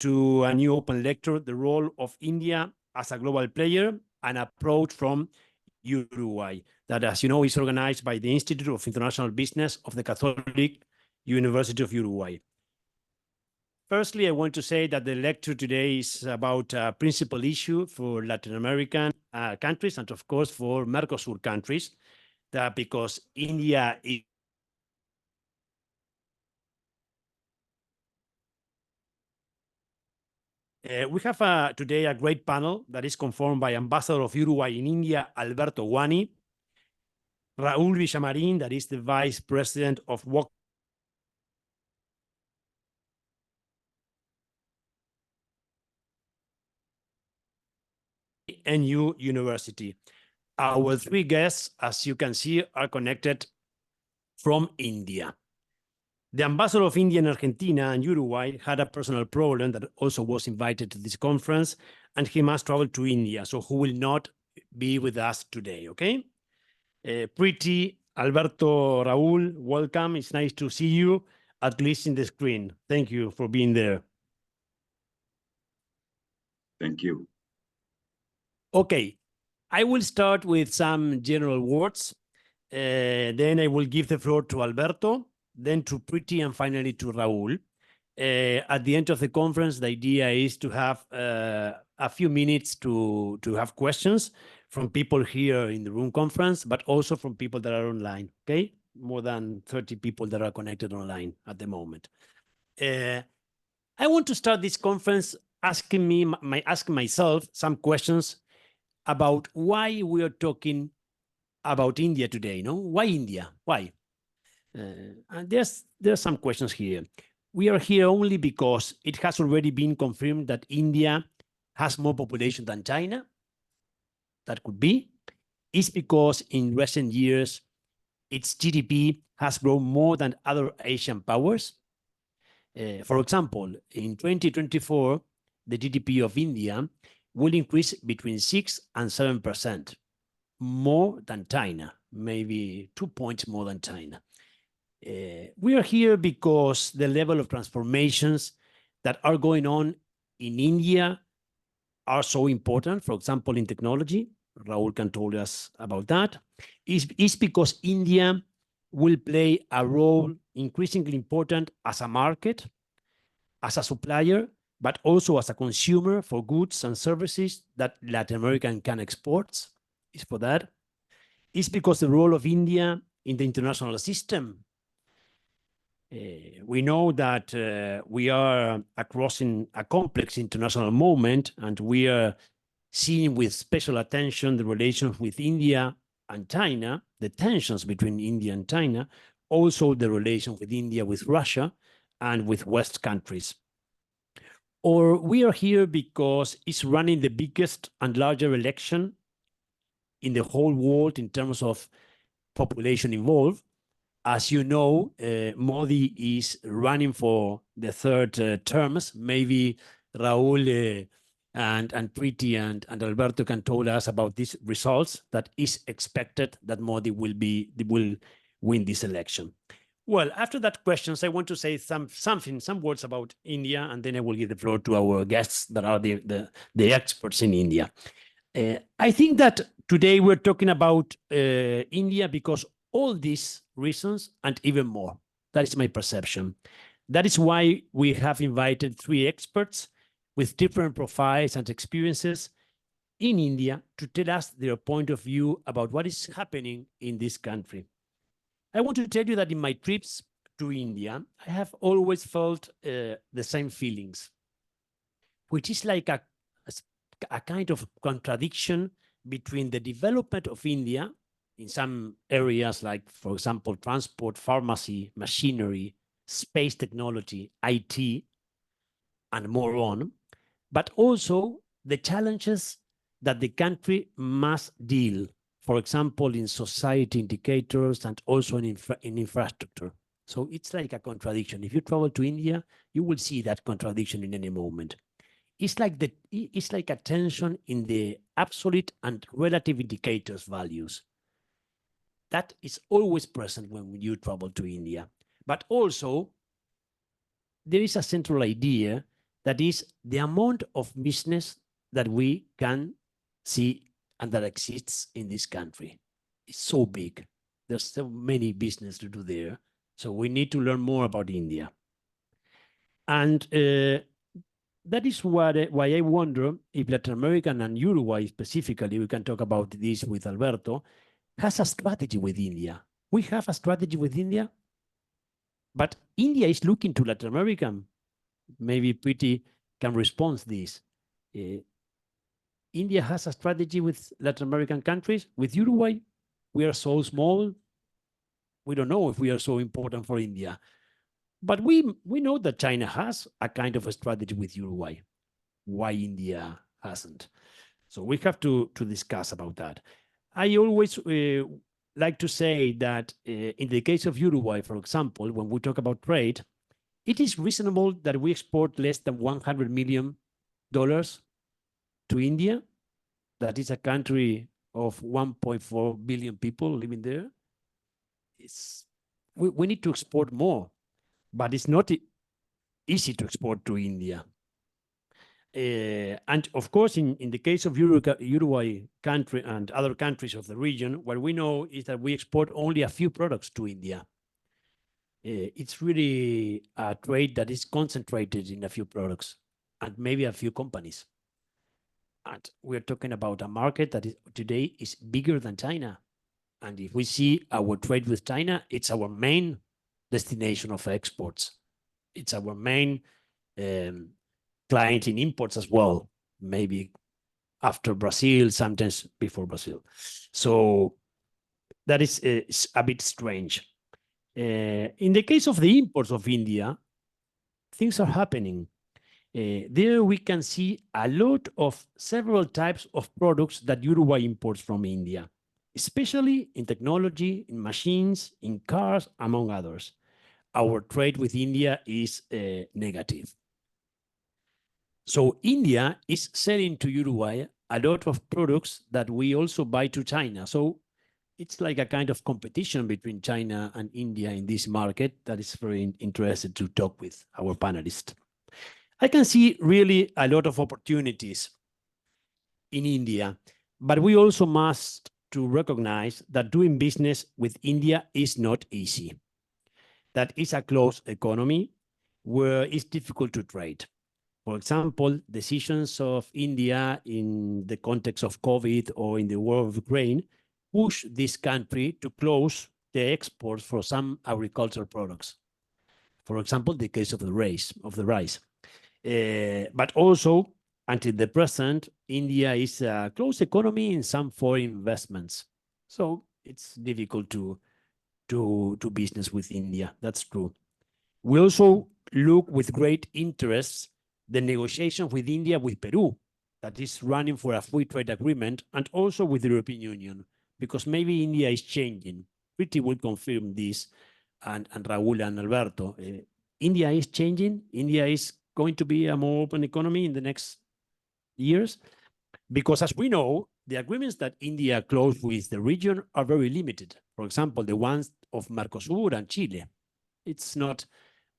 to a new open lecture, The Role of India as a Global Player, an Approach from Uruguay, that, as you know, is organized by the Institute of International Business of the Catholic University of Uruguay. Firstly, I want to say that the lecture today is about a principal issue for Latin American countries and, of course, for Mercosur countries, that because India is we have today a great panel that is conformed by Ambassador of Uruguay in India, Alberto Guani, Raúl Villamarín, that is the Vice President of NU University. Our three guests, as you can see, are connected from India. The ambassador of India in Argentina and Uruguay had a personal problem that also was invited to this conference, and he must travel to India, so he will not be with us today, okay? Pretty, Alberto, Raúl, welcome. It's nice to see you, at least in the screen. Thank you for being there. Thank you. Okay, I will start with some general words. Then I will give the floor to Alberto, then to Pretty, and finally to Raúl. At the end of the conference, the idea is to have a few minutes to have questions from people here in the room conference, but also from people that are online, okay? More than 30 people that are connected online at the moment. I want to start this conference asking myself some questions about why we are talking about India today, no? Why India? Why? And there's some questions here. We are here only because it has already been confirmed that India has more population than China. That could be. It's because in recent years, its GDP has grown more than other Asian powers. For example, in 2024, the GDP of India will increase between 6 and 7%, more than China, maybe 2 points more than China. We are here because the level of transformations that are going on in India are so important. For example, in technology, Raúl can tell us about that. It's because India will play a role increasingly important as a market, as a supplier, but also as a consumer for goods and services that Latin America can export. It's for that. It's because the role of India in the international system. We know that we are crossing a complex international moment, and we are seeing with special attention the relations with India and China, the tensions between India and China, also the relation with India with Russia and with West countries. Or we are here because it's running the biggest and larger election in the whole world in terms of population involved. As you know, Modi is running for the third terms. Maybe Raúl and Pretty and Alberto can tell us about these results, that is expected that Modi will win this election. Well, after that questions, I want to say some words about India, and then I will give the floor to our guests that are the experts in India. I think that today we're talking about India because all these reasons and even more. That is my perception. That is why we have invited 3 experts with different profiles and experiences in India to tell us their point of view about what is happening in this country. I want to tell you that in my trips to India, I have always felt the same feelings, which is like a kind of contradiction between the development of India in some areas like, for example, transport, pharmacy, machinery, space technology, IT, and more on, but also the challenges that the country must deal, for example, in society indicators and also in infrastructure. So it's like a contradiction. If you travel to India, you will see that contradiction in any moment. It's like a tension in the absolute and relative indicators values. That is always present when you travel to India. But also, there is a central idea That is the amount of business that we can see and that exists in this country. It's so big. There's so many business to do there. So we need to learn more about India. And that is why I wonder if Latin America and Uruguay specifically, we can talk about this with Alberto, has a strategy with India. We have a strategy with India, but India is looking to Latin America. Maybe Pretty can respond to this. India has a strategy with Latin American countries. With Uruguay, we are so small. We don't know if we are so important for India. But we know that China has a kind of a strategy with Uruguay. Why India hasn't? So we have to discuss about that. I always like to say that in the case of Uruguay, for example, when we talk about trade, it is reasonable that we export less than $100 million to India. That is a country of 1.4 billion people living there. We need to export more, but it's not easy to export to India. And of course, in the case of Uruguay country and other countries of the region, what we know is that we export only a few products to India. It's really a trade that is concentrated in a few products and maybe a few companies. And we're talking about a market that today is bigger than China. And if we see our trade with China, it's our main destination of exports. It's our main client in imports as well, maybe after Brazil, sometimes before Brazil. So that is a bit strange. In the case of the imports of India, things are happening. There we can see a lot of several types of products that Uruguay imports from India, especially in technology, in machines, in cars, among others. Our trade with India is negative. So India is selling to Uruguay a lot of products that we also buy to China. So it's like a kind of competition between China and India in this market that is very interested to talk with our panelists. I can see really a lot of opportunities in India, but we also must to recognize that doing business with India is not easy. That is a closed economy where it's difficult to trade. For example, decisions of India in the context of COVID or in the war of Ukraine push this country to close the exports for some agricultural products. For example, the case of the rice. But also, until the present, India is a closed economy in some foreign investments. So it's difficult to do business with India. That's true. We also look with great interest the negotiation with India with Peru that is running for a free trade agreement, and also with the European Union, because maybe India is changing. Pretty will confirm this, and Raúl and Alberto. India is changing. India is going to be a more open economy in the next years, because as we know, the agreements that India closed with the region are very limited. For example, the ones of Mercosur and Chile. It's not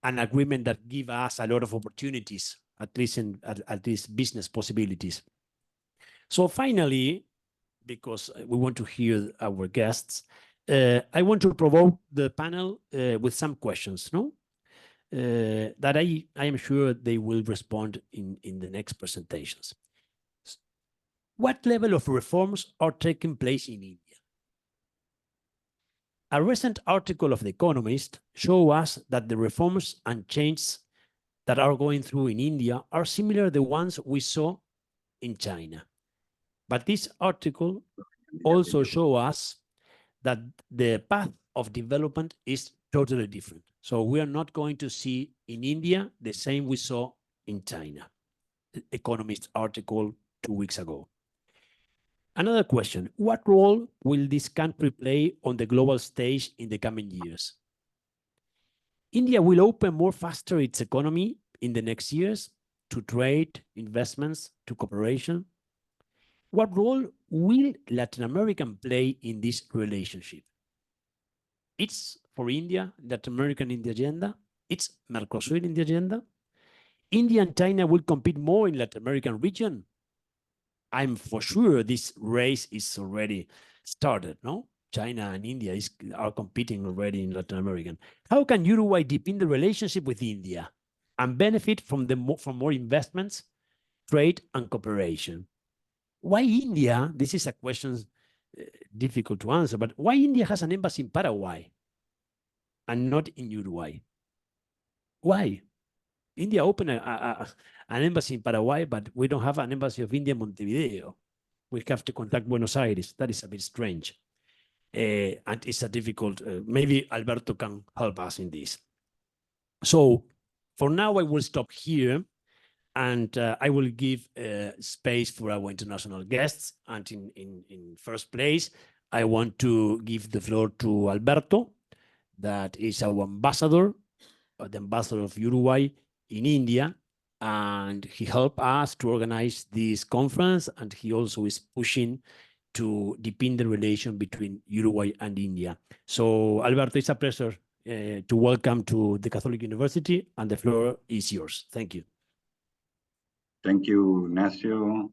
an agreement that gives us a lot of opportunities, at least business possibilities. So finally, because we want to hear our guests, I want to provoke the panel with some questions, no? That I am sure they will respond in the next presentations. What level of reforms are taking place in India? A recent article of The Economist shows us that the reforms and changes that are going through in India are similar to the ones we saw in China. But this article also shows us that the path of development is totally different. So we are not going to see in India the same we saw in China. The Economist article 2 weeks ago. Another question, what role will this country play on the global stage in the coming years? India will open more faster its economy in the next years to trade, investments, to cooperation. What role will Latin America play in this relationship? It's for India, Latin American in the agenda. It's Mercosur in the agenda. India and China will compete more in Latin American region? I'm for sure this race is already started, no? China and India are competing already in Latin American. How can Uruguay deepen the relationship with India and benefit from more investments, trade, and cooperation? Why India? This is a question difficult to answer, but why India has an embassy in Paraguay and not in Uruguay? Why? India opened an embassy in Paraguay, but we don't have an embassy of India in Montevideo. We have to contact Buenos Aires. That is a bit strange. And it's a difficult, maybe Alberto can help us in this. So for now, I will stop here and I will give space for our international guests. And in first place, I want to give the floor to Alberto, that is our ambassador, the ambassador of Uruguay in India, and he helped us to organize this conference, and he also is pushing to deepen the relation between Uruguay and India. So, Alberto, it's a pleasure to welcome to the Catholic University, and the floor is yours. Thank you. Thank you, Ignacio.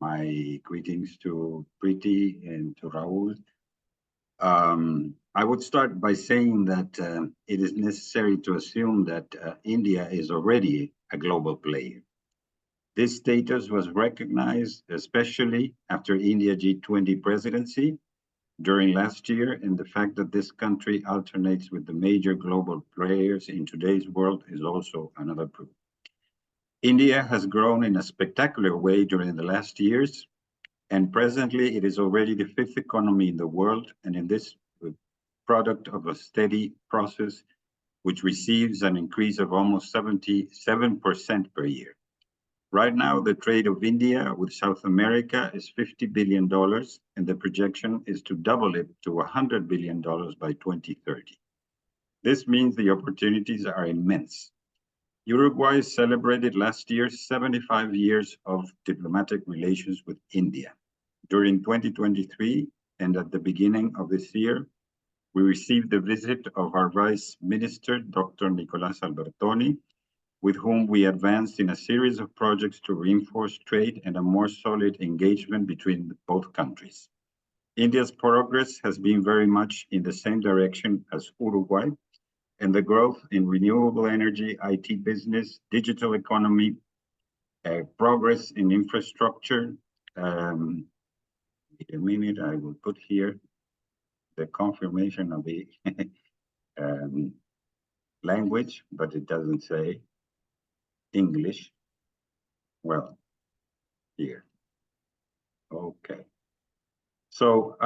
My greetings to Priti and to Raul. I would start by saying that it is necessary to assume that India is already a global player. This status was recognized especially after India G20 presidency during last year, and the fact that this country alternates with the major global players in today's world is also another proof. India has grown in a spectacular way during the last years, and presently it is already the fifth economy in the world, and in this product of a steady process which receives an increase of almost 77% per year. Right now, the trade of India with South America is $50 billion, and the projection is to double it to $100 billion by 2030. This means the opportunities are immense. Uruguay celebrated last year 75 years of diplomatic relations with India. During 2023 and at the beginning of this year, we received the visit of our Vice Minister, Dr. Nicolás Albertoni, with whom we advanced in a series of projects to reinforce trade and a more solid engagement between both countries. India's progress has been very much in the same direction as Uruguay, and the growth in renewable energy, IT business, digital economy, progress in infrastructure. Wait a minute, I will put here the confirmation of the language, but it doesn't say English. Well, here. Okay. So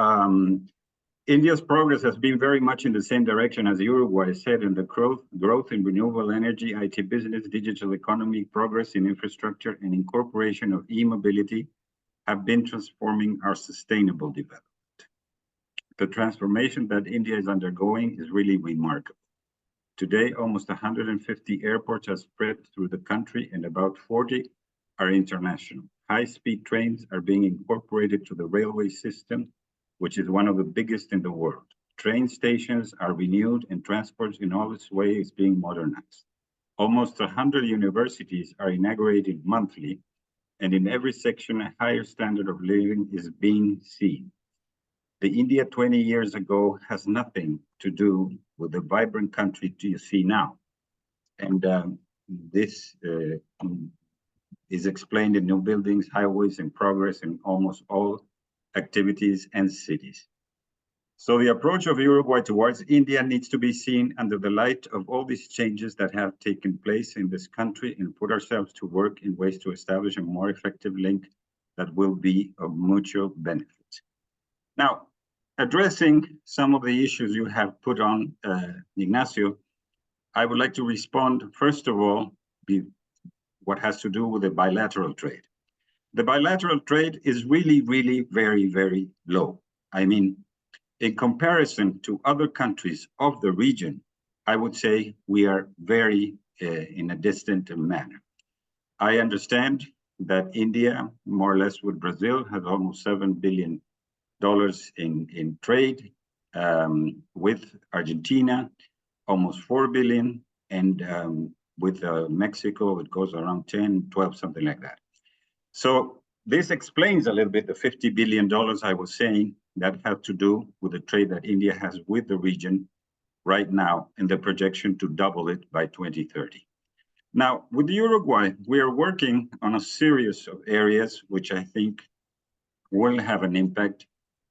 India's progress has been very much in the same direction as Uruguay said, and the growth in renewable energy, IT business, digital economy, progress in infrastructure, and incorporation of e-mobility have been transforming our sustainable development. The transformation that India is undergoing is really remarkable. Today, almost 150 airports are spread through the country, and about 40 are international. High-speed trains are being incorporated to the railway system, which is one of the biggest in the world. Train stations are renewed, and transport in all its way is being modernized. Almost 100 universities are inaugurated monthly, and in every section, a higher standard of living is being seen. The India 20 years ago has nothing to do with the vibrant country you see now. And this is explained in new buildings, highways, and progress in almost all activities and cities. So the approach of Uruguay towards India needs to be seen under the light of all these changes that have taken place in this country, and put ourselves to work in ways to establish a more effective link that will be of mutual benefit. Now, addressing some of the issues you have put on, Ignacio, I would like to respond, first of all, what has to do with the bilateral trade. The bilateral trade is really, really very, very low. I mean, in comparison to other countries of the region, I would say we are very in a distant manner. I understand that India, more or less with Brazil, has almost $7 billion in trade, with Argentina, almost $4 billion, and With Mexico, it goes around 10, 12, something like that. So this explains a little bit the $50 billion I was saying that had to do with the trade that India has with the region right now and the projection to double it by 2030. Now, with Uruguay, we are working on a series of areas which I think will have an impact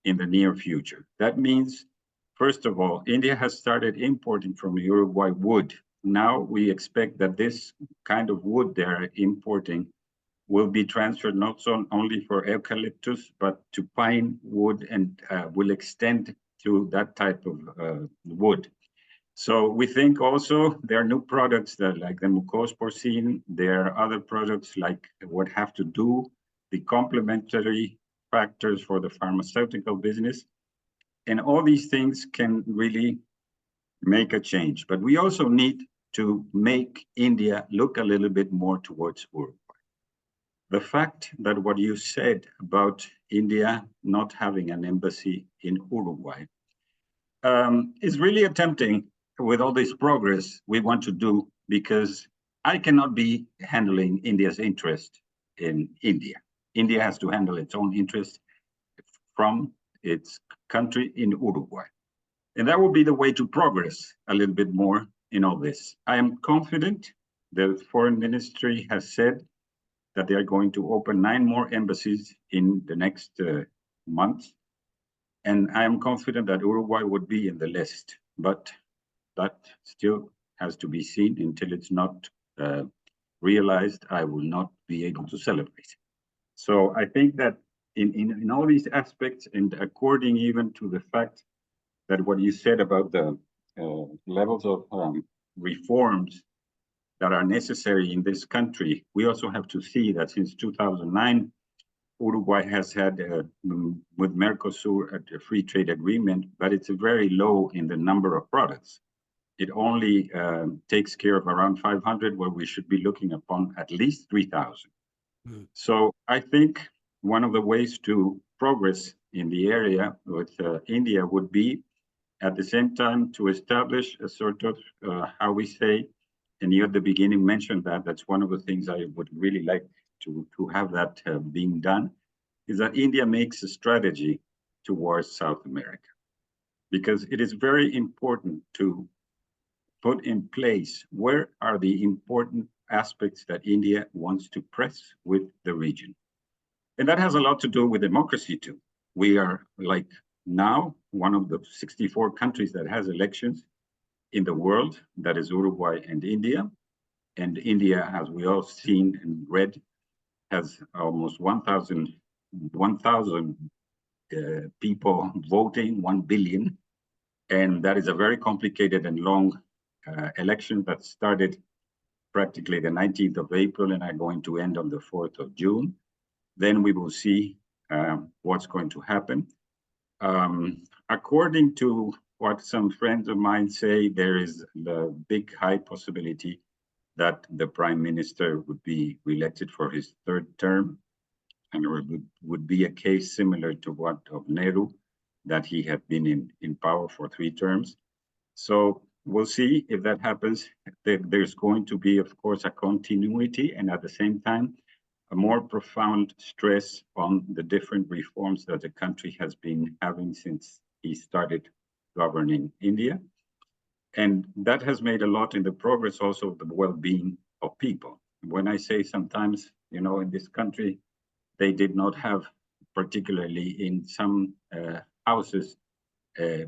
in the near future. That means, first of all, India has started importing from Uruguay wood. Now we expect that this kind of wood they're importing will be transferred not so only for eucalyptus, but to pine wood, and will extend to that type of wood. So we think also there are new products that like the mucose porcine, there are other products like what have to do the complementary factors for the pharmaceutical business. And all these things can really make a change. But we also need to make India look a little bit more towards Uruguay. The fact that what you said about India not having an embassy in Uruguay is really tempting with all this progress we want to do, because I cannot be handling India's interest in India. India has to handle its own interest from its country in Uruguay. And that will be the way to progress a little bit more in all this. I am confident the foreign ministry has said that they are going to open 9 more embassies in the next months. And I am confident that Uruguay would be in the list, but that still has to be seen. Until it's not realized, I will not be able to celebrate. So I think that in all these aspects, and according even to the fact that what you said about the levels of reforms that are necessary in this country, we also have to see that since 2009, Uruguay has had with Mercosur a free trade agreement, but it's very low in the number of products. It only takes care of around 500, where we should be looking upon at least 3,000. So I think one of the ways to progress in the area with India would be at the same time to establish a sort of, how we say, and you at the beginning mentioned that, that's one of the things I would really like to have that being done, is that India makes a strategy towards South America. Because it is very important to put in place where are the important aspects that India wants to press with the region. And that has a lot to do with democracy too. We are like now one of the 64 countries that has elections in the world, that is Uruguay and India. And India, as we all seen and read, has almost 1,000 people voting, 1 billion. And that is a very complicated and long election that started practically the 19th of April and are going to end on the 4th of June. Then we will see what's going to happen. According to what some friends of mine say, there is the big high possibility that the prime minister would be reelected for his 3rd term, and it would be a case similar to what of Nehru, that he had been in power for 3 terms. So we'll see if that happens. There's going to be, of course, a continuity, and at the same time, a more profound stress on the different reforms that the country has been having since he started governing India. And that has made a lot in the progress also of the well-being of people. When I say sometimes, you know, in this country, they did not have, particularly in some houses,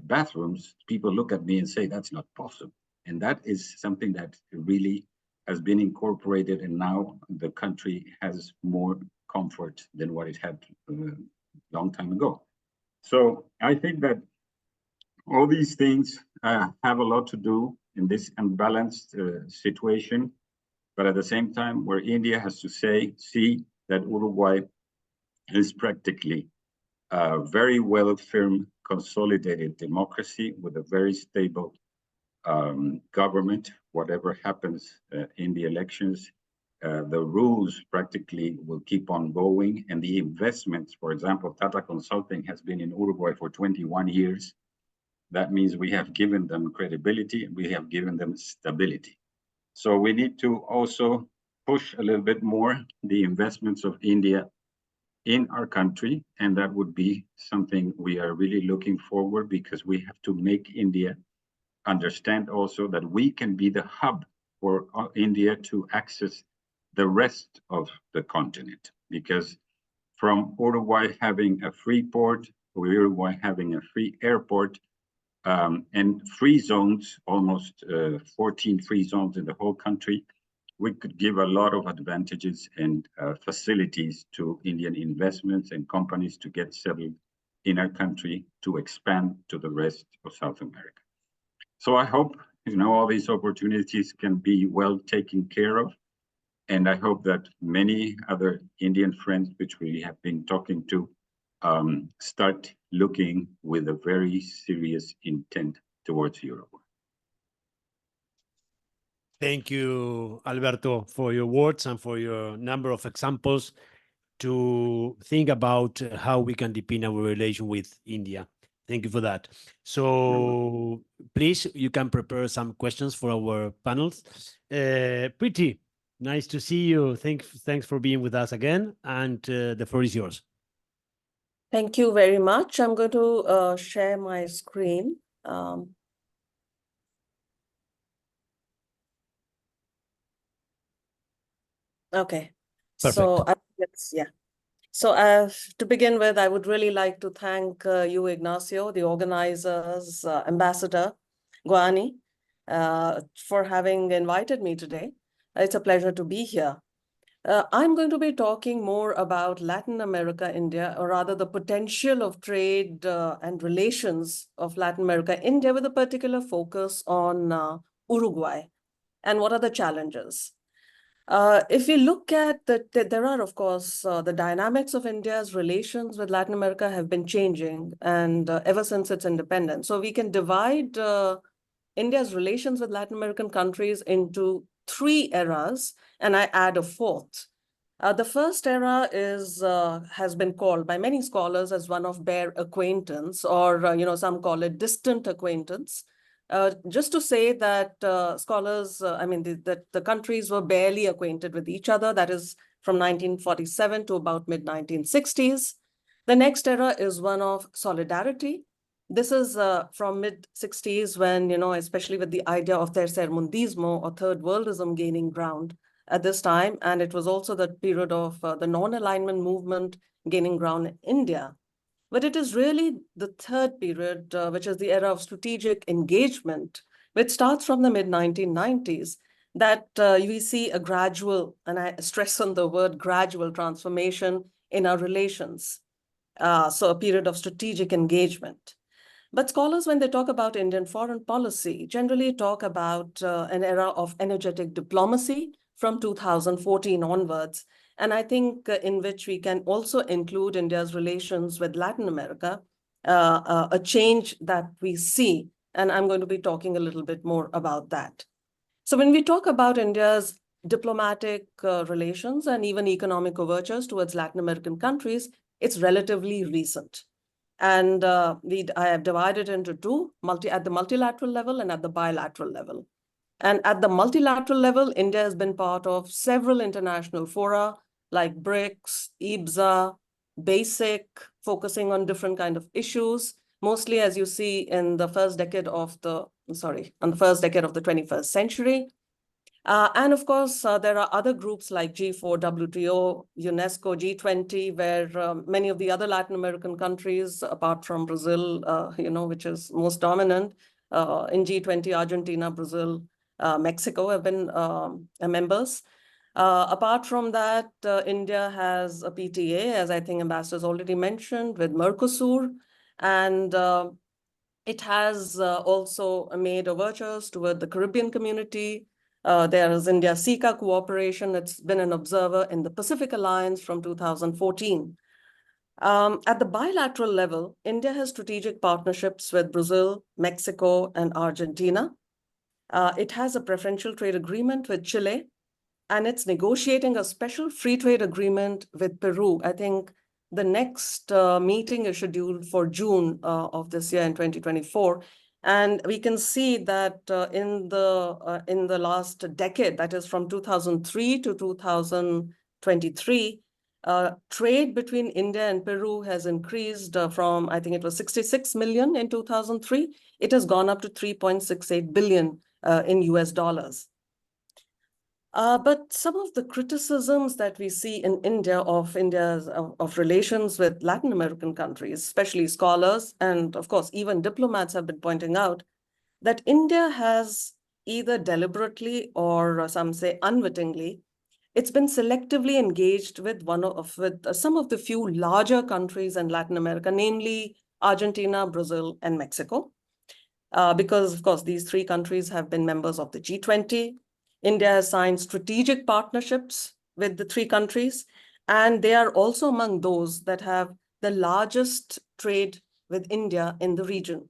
bathrooms, people look at me and say, that's not possible. And that is something that really has been incorporated, and now the country has more comfort than what it had a long time ago. So I think that all these things have a lot to do in this unbalanced situation, but at the same time, where India has to see that Uruguay is practically a very well firm, consolidated democracy with a very stable government. Whatever happens in the elections, the rules practically will keep on going, and the investments, for example, Tata Consulting has been in Uruguay for 21 years. That means we have given them credibility and we have given them stability. So we need to also push a little bit more the investments of India in our country, and that would be something we are really looking forward, because we have to make India understand also that we can be the hub for India to access the rest of the continent. Because from Uruguay having a free port, Uruguay having a free airport, and free zones, almost 14 free zones in the whole country, we could give a lot of advantages and facilities to Indian investments and companies to get settled in our country to expand to the rest of South America. So I hope, all these opportunities can be well taken care of. And I hope that many other Indian friends, which we have been talking to, start looking with a very serious intent towards Uruguay. Thank you, Alberto, for your words and for your number of examples to think about how we can deepen our relation with India. Thank you for that. So please, you can prepare some questions for our panels. Pretty nice to see you. Thanks for being with us again. And the floor is yours. Thank you very much. I'm going to share my screen. Okay. Perfect. So to begin with, I would really like to thank you, Ignacio, the organizers, Ambassador Guani, for having invited me today. It's a pleasure to be here. I'm going to be talking more about Latin America, India, or rather the potential of trade and relations of Latin America, India, with a particular focus on Uruguay and what are the challenges. If we look at there are, of course, the dynamics of India's relations with Latin America have been changing, and ever since its independence. So we can divide India's relations with Latin American countries into three eras, and I add a fourth. The first era has been called by many scholars as one of bare acquaintance, or some call it distant acquaintance. Just to say that scholars, the countries were barely acquainted with each other. That is from 1947 to about mid-1960s. The next era is one of solidarity. This is from mid-60s when, especially with the idea of tercermundismo or third worldism gaining ground at this time. And it was also the period of the non-alignment movement gaining ground in India. But it is really the third period, which is the era of strategic engagement, which starts from the mid-1990s, that we see a gradual, and I stress on the word gradual, transformation in our relations. So a period of strategic engagement. But scholars, when they talk about Indian foreign policy, generally talk about an era of energetic diplomacy from 2014 onwards. And I think in which we can also include India's relations with Latin America, a change that we see. And I'm going to be talking a little bit more about that. So when we talk about India's diplomatic relations and even economic overtures towards Latin American countries, it's relatively recent. And I have divided into two, at the multilateral level and at the bilateral level. And at the multilateral level, India has been part of several international fora like BRICS, IBSA, BASIC, focusing on different kind of issues, mostly as you see in the first decade of the 21st century. And of course, there are other groups like G4, WTO, UNESCO, G20, where many of the other Latin American countries, apart from Brazil, which is most dominant in G20, Argentina, Brazil, Mexico have been members. Apart from that, India has a PTA, as I think Ambassador has already mentioned, with Mercosur, and it has also made overtures toward the Caribbean community. There is India-SICA cooperation. It's been an observer in the Pacific Alliance from 2014. At the bilateral level, India has strategic partnerships with Brazil, Mexico, and Argentina. It has a preferential trade agreement with Chile, and it's negotiating a special free trade agreement with Peru. I think the next meeting is scheduled for June of this year in 2024. And we can see that in the last decade, that is from 2003 to 2023, trade between India and Peru has increased from, I think it was 66 million in 2003. It has gone up to 3.68 billion in US dollars. But some of the criticisms that we see in India of relations with Latin American countries, especially scholars and of course even diplomats have been pointing out that India has either deliberately or some say unwittingly, it's been selectively engaged with some of the few larger countries in Latin America, namely Argentina, Brazil, and Mexico. Because of course, these three countries have been members of the G20. India has signed strategic partnerships with the three countries, and they are also among those that have the largest trade with India in the region.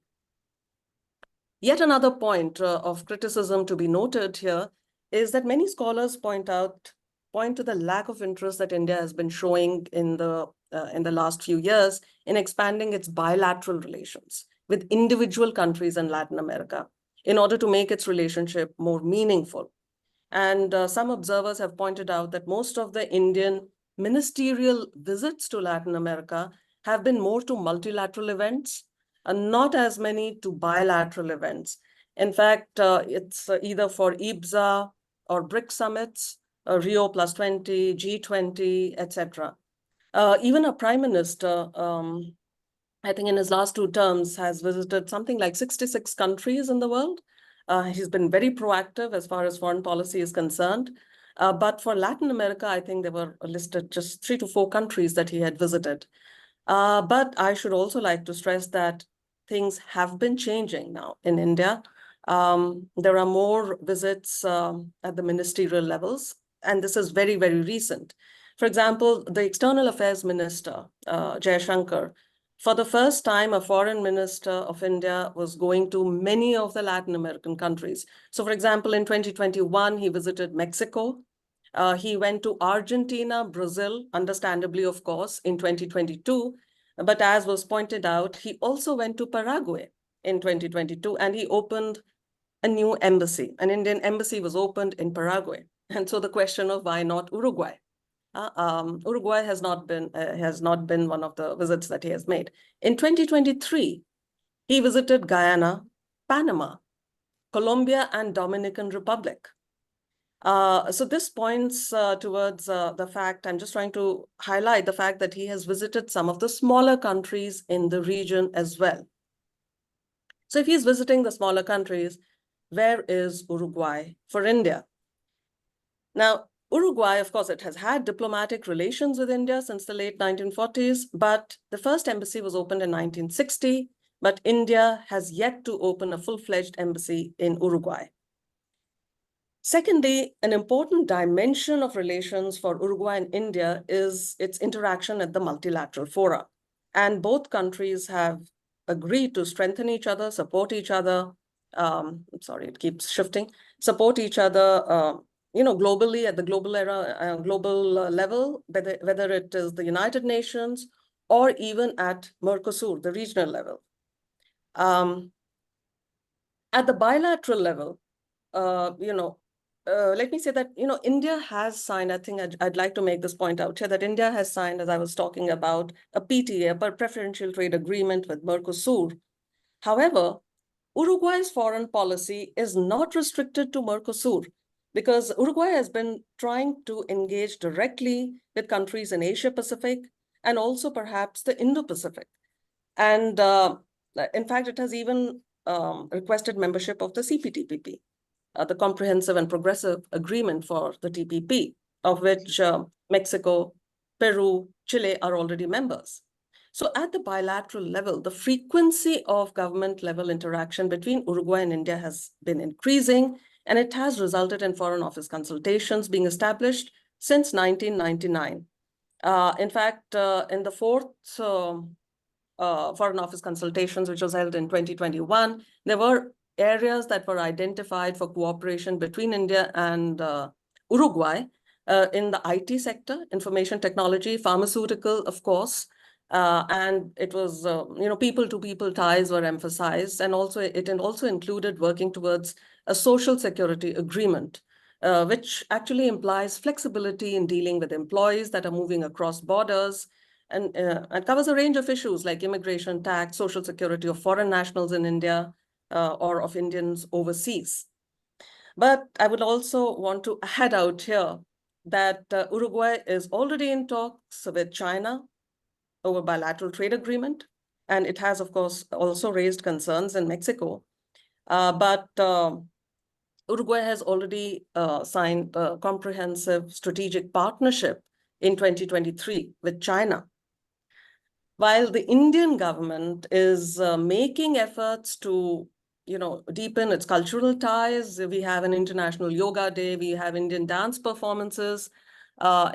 Yet another point of criticism to be noted here is that many scholars point to the lack of interest that India has been showing in the last few years in expanding its bilateral relations with individual countries in Latin America in order to make its relationship more meaningful. And some observers have pointed out that most of the Indian ministerial visits to Latin America have been more to multilateral events and not as many to bilateral events. In fact, it's either for IBSA or BRIC summits, Rio +20, G20, etc. Even a prime minister, I think in his last 2 terms, has visited something like 66 countries in the world. He's been very proactive as far as foreign policy is concerned. But for Latin America, I think there were listed just 3 to 4 countries that he had visited. But I should also like to stress that things have been changing now in India. There are more visits at the ministerial levels, and this is very, very recent. For example, the External Affairs Minister, Jaishankar, for the first time, a foreign minister of India was going to many of the Latin American countries. So for example, in 2021, he visited Mexico. He went to Argentina, Brazil, understandably, of course, in 2022. But as was pointed out, he also went to Paraguay in 2022, and he opened a new embassy. An Indian embassy was opened in Paraguay. And so the question of why not Uruguay? Uruguay has not been one of the visits that he has made. In 2023, he visited Guyana, Panama, Colombia, and Dominican Republic. So this points towards the fact, I'm just trying to highlight the fact that he has visited some of the smaller countries in the region as well. So if he's visiting the smaller countries, where is Uruguay for India? Now, Uruguay, of course, it has had diplomatic relations with India since the late 1940s, but the first embassy was opened in 1960, but India has yet to open a full-fledged embassy in Uruguay. Secondly, an important dimension of relations for Uruguay and India is its interaction at the multilateral fora. And both countries have agreed to strengthen each other, support each other. Sorry, it keeps shifting. Support each other, globally at the global level, whether it is the United Nations or even at Mercosur, the regional level. At the bilateral level, let me say that, India has signed, I think I'd like to make this point out here, that India has signed, as I was talking about, a PTA, a preferential trade agreement with Mercosur. However, Uruguay's foreign policy is not restricted to Mercosur because Uruguay has been trying to engage directly with countries in Asia Pacific and also perhaps the Indo-Pacific. And in fact, it has even requested membership of the CPTPP. The Comprehensive and Progressive Agreement for the TPP, of which Mexico, Peru, Chile are already members. So at the bilateral level, the frequency of government level interaction between Uruguay and India has been increasing, and it has resulted in Foreign Office consultations being established since 1999. In fact, in the 4th Foreign Office consultations, which was held in 2021, there were areas that were identified for cooperation between India and Uruguay in the IT sector, information technology, pharmaceutical, of course, And it was, people-to-people ties were emphasized, and also it also included working towards a social security agreement, which actually implies flexibility in dealing with employees that are moving across borders, and covers a range of issues like immigration, tax, social security of foreign nationals in India, or of Indians overseas. But I would also want to add out here that Uruguay is already in talks with China over bilateral trade agreement. And it has, of course, also raised concerns in Mexico. But Uruguay has already signed a comprehensive strategic partnership in 2023 with China. While the Indian government is making efforts to deepen its cultural ties. We have an International Yoga Day. We have Indian dance performances.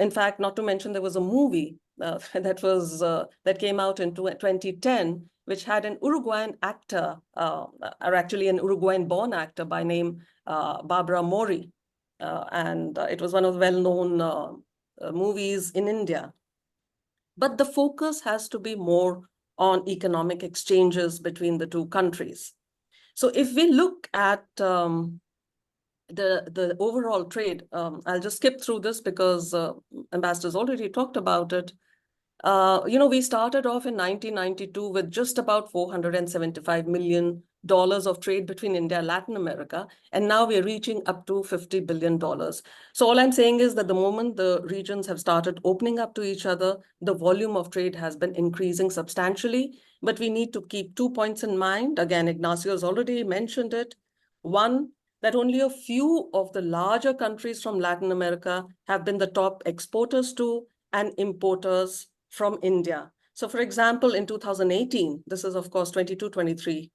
In fact, not to mention, there was a movie that came out in 2010, which had an Uruguayan actor, or actually an Uruguayan-born actor by name Barbara Mori. And it was one of the well-known movies in India. But the focus has to be more on economic exchanges between the two countries. So if we look at the overall trade, I'll just skip through this because Ambassador's already talked about it. We started off in 1992 with just about $475 million of trade between India and Latin America, and now we're reaching up to $50 billion. So all I'm saying is that the moment the regions have started opening up to each other, the volume of trade has been increasing substantially. But we need to keep 2 points in mind. Again, Ignacio has already mentioned it. One, that only a few of the larger countries from Latin America have been the top exporters to and importers from India. So for example, in 2018, this is of course 22-23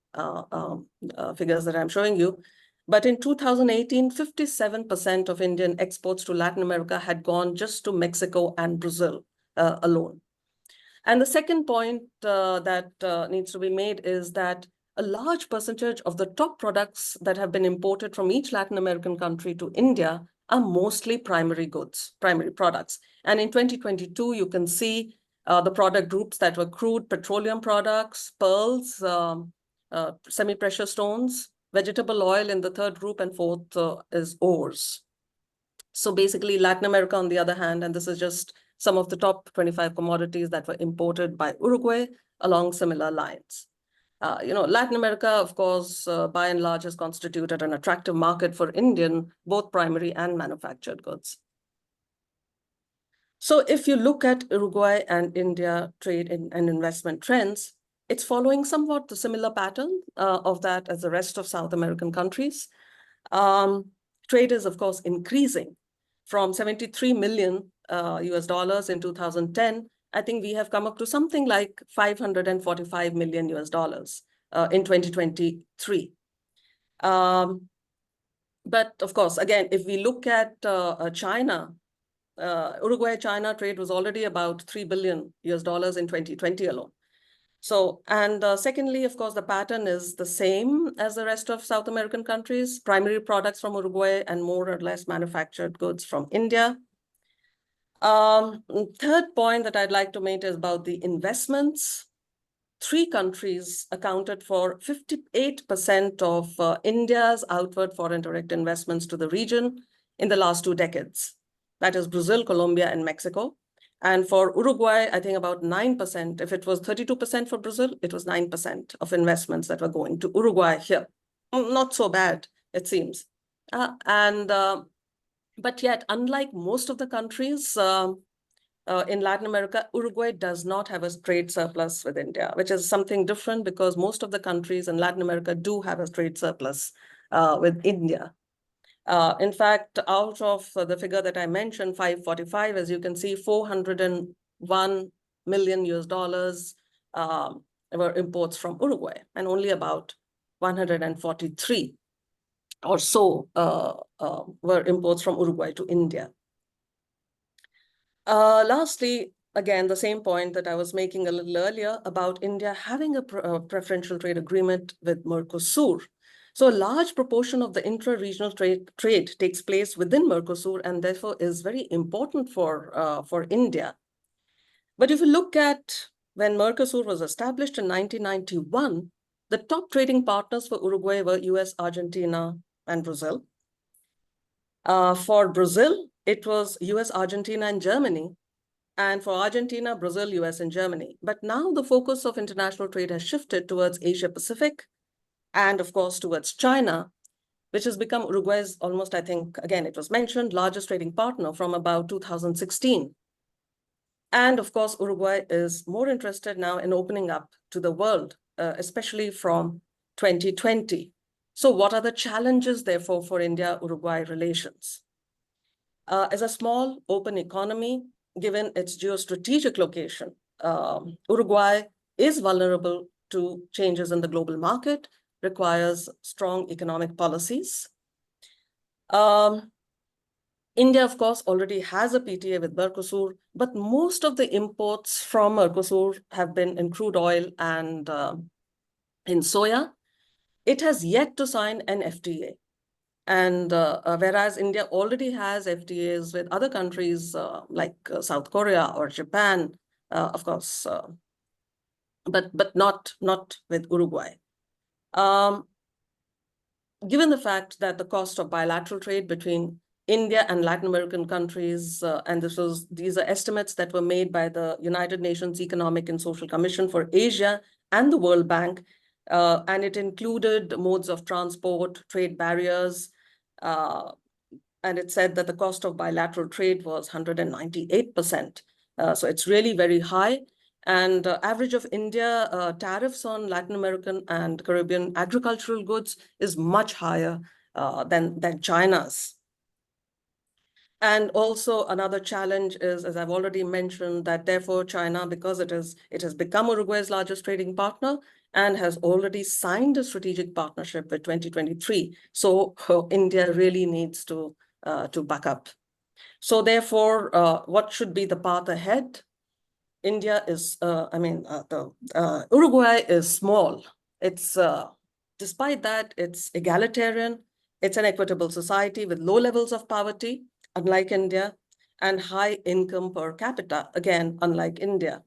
figures that I'm showing you, but in 2018, 57% of Indian exports to Latin America had gone just to Mexico and Brazil alone. And the second point that needs to be made is that a large percentage of the top products that have been imported from each Latin American country to India are mostly primary goods, primary products. And in 2022, you can see the product groups that were crude petroleum products, pearls, semi-precious stones, vegetable oil in the third group, and fourth is ores. So basically Latin America, on the other hand, and this is just some of the top 25 commodities that were imported by Uruguay along similar lines. Latin America, of course, by and large, has constituted an attractive market for Indian, both primary and manufactured goods. So if you look at Uruguay and India trade and investment trends, it's following somewhat the similar pattern of that as the rest of South American countries. Trade is, of course, increasing from 73 million US dollars in 2010. I think we have come up to something like 545 million US dollars in 2023. But of course, again, if we look at China, Uruguay-China trade was already about 3 billion US dollars in 2020 alone. So, and secondly, of course, the pattern is the same as the rest of South American countries, primary products from Uruguay and more or less manufactured goods from India. Third point that I'd like to make is about the investments. 3 countries accounted for 58% of India's outward foreign direct investments to the region in the last 2 decades. That is Brazil, Colombia, and Mexico. And for Uruguay, I think about 9%. If it was 32% for Brazil, it was 9% of investments that were going to Uruguay here. Not so bad, it seems. But yet, unlike most of the countries in Latin America, Uruguay does not have a trade surplus with India, which is something different because most of the countries in Latin America do have a trade surplus with India. In fact, out of the figure that I mentioned, 545, as you can see, 401 million US dollars were imports from Uruguay, and only about 143 or so were imports from Uruguay to India. Lastly, again, the same point that I was making a little earlier about India having a preferential trade agreement with Mercosur. So a large proportion of the intra-regional trade takes place within Mercosur and therefore is very important for India. But if you look at when Mercosur was established in 1991, the top trading partners for Uruguay were US, Argentina, and Brazil. For Brazil, it was US, Argentina, and Germany. And for Argentina, Brazil, US, and Germany. But now the focus of international trade has shifted towards Asia Pacific and, of course, towards China, which has become Uruguay's almost, I think, again, it was mentioned, largest trading partner from about 2016. And of course, Uruguay is more interested now in opening up to the world, especially from 2020. So what are the challenges, therefore, for India-Uruguay relations? As a small, open economy, given its geostrategic location, Uruguay is vulnerable to changes in the global market, requires strong economic policies. India, of course, already has a PTA with Mercosur, but most of the imports from Mercosur have been in crude oil and in soya. It has yet to sign an FTA. And whereas India already has FTAs with other countries like South Korea or Japan, of course, but not with Uruguay. Given the fact that the cost of bilateral trade between India and Latin American countries, and these are estimates that were made by the United Nations Economic and Social Commission for Asia and the World Bank, and it included modes of transport, trade barriers, and it said that the cost of bilateral trade was 198%. So it's really very high. And average of India tariffs on Latin American and Caribbean agricultural goods is much higher than China's. And also another challenge is, as I've already mentioned, that therefore China, because it has become Uruguay's largest trading partner and has already signed a strategic partnership with 2023. So India really needs to back up. So therefore, what should be the path ahead? India is, Uruguay is small. It's, despite that, it's egalitarian. It's an equitable society with low levels of poverty, unlike India, and high income per capita, again, unlike India.